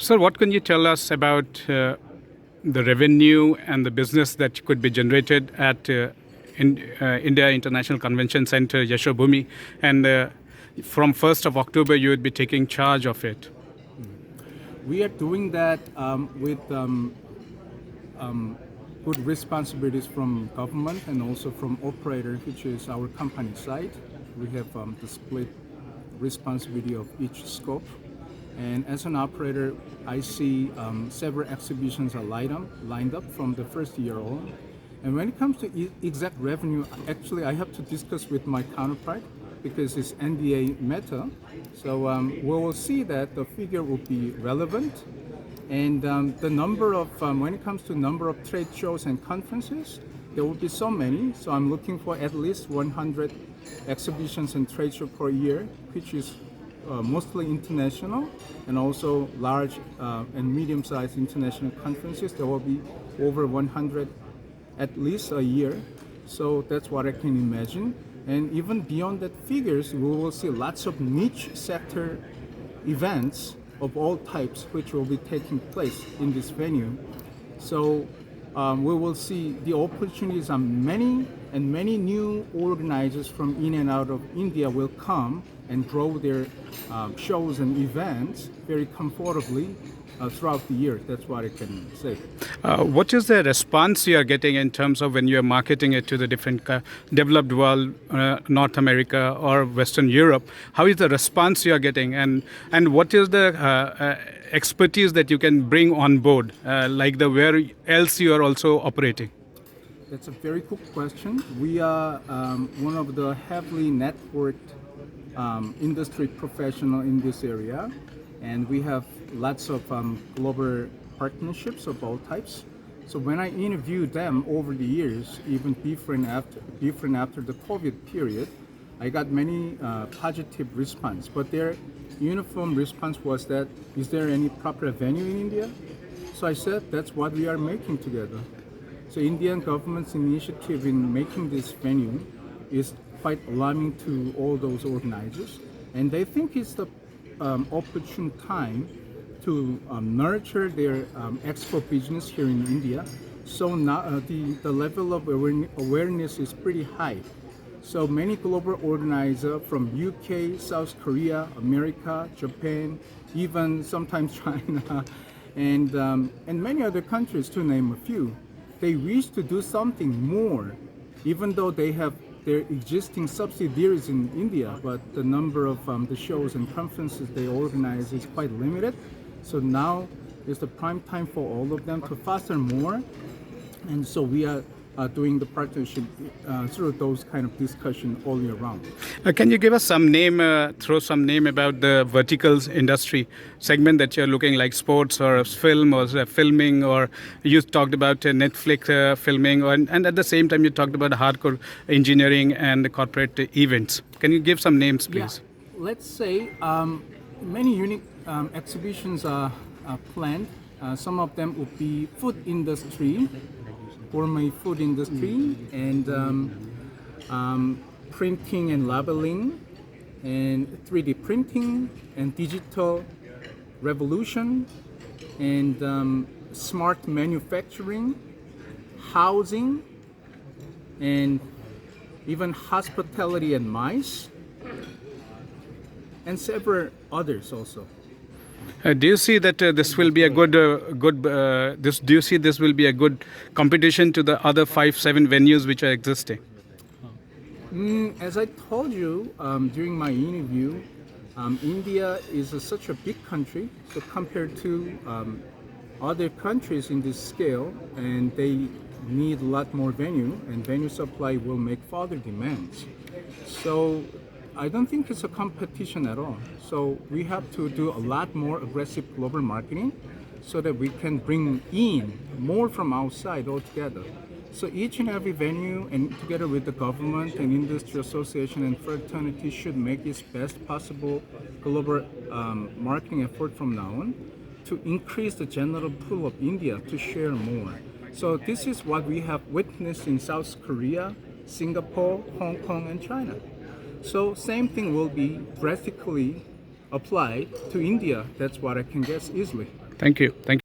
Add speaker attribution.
Speaker 1: Sir, what can you tell us about the revenue and the business that could be generated at India International Convention Center, Yashobhoomi, and from 1st of October you would be taking charge of it?
Speaker 2: We are doing that with good responsibilities from government and also from operator, which is our company side. We have the split responsibility of each scope. And as an operator, I see several exhibitions are lined up from the first year on. And when it comes to exact revenue, actually I have to discuss with my counterpart because it's NDA matter. So we will see that the figure will be relevant. And the number of, when it comes to number of trade shows and conferences, there will be so many. So I'm looking for at least 100 exhibitions and trade shows per year, which is mostly international and also large and medium-sized international conferences. There will be over 100 at least a year. So that's what I can imagine. And even beyond that figures, we will see lots of niche sector events of all types which will be taking place in this venue. So we will see the opportunities are many, and many new organizers from in and out of India will come and grow their shows and events very comfortably throughout the year. That's what I can say.
Speaker 1: What is the response you are getting in terms of when you are marketing it to the different developed world, North America or Western Europe? How is the response you are getting, and what is the expertise that you can bring on board, like the where else you are also operating?
Speaker 2: That's a very good question. We are one of the heavily networked industry professional in this area, and we have lots of global partnerships of all types. So when I interviewed them over the years, even before and after the COVID period, I got many positive response. But their uniform response was that, is there any proper venue in India? So I said, that's what we are making together. So Indian government's initiative in making this venue is quite alarming to all those organizers, and they think it's the opportune time to nurture their expo business here in India. So now the level of awareness is pretty high. So many global organizers from UK, South Korea, America, Japan, even sometimes China, and many other countries, to name a few, they wish to do something more, even though they have their existing subsidiaries in India, but the number of the shows and conferences they organize is quite limited. So now is the prime time for all of them to foster more. And so we are doing the partnership through those kind of discussion all year round.
Speaker 1: Can you give us some name, throw some name about the verticals industry segment that you're looking, like sports or film or filming, or you talked about Netflix filming, and at the same time you talked about hardcore engineering and corporate events. Can you give some names, please?
Speaker 2: Yeah. Let's say many unique exhibitions are planned. Some of them would be food industry, gourmet food industry, and printing and labeling, and 3D printing, and digital revolution, and smart manufacturing, housing, and even hospitality and MICE, and several others also.
Speaker 1: Do you see that this will be a good? Do you see this will be a good competition to the other 5-7 venues which are existing?
Speaker 2: As I told you during my interview, India is such a big country. So compared to other countries in this scale, and they need a lot more venue, and venue supply will make further demands. So I don't think it's a competition at all. So we have to do a lot more aggressive global marketing so that we can bring in more from outside altogether. So each and every venue, and together with the government and industry association and fraternity, should make its best possible global marketing effort from now on to increase the general pool of India to share more. So this is what we have witnessed in South Korea, Singapore, Hong Kong, and China. So same thing will be drastically apply to India. That's what I can guess easily.
Speaker 1: Thank you. Thank you.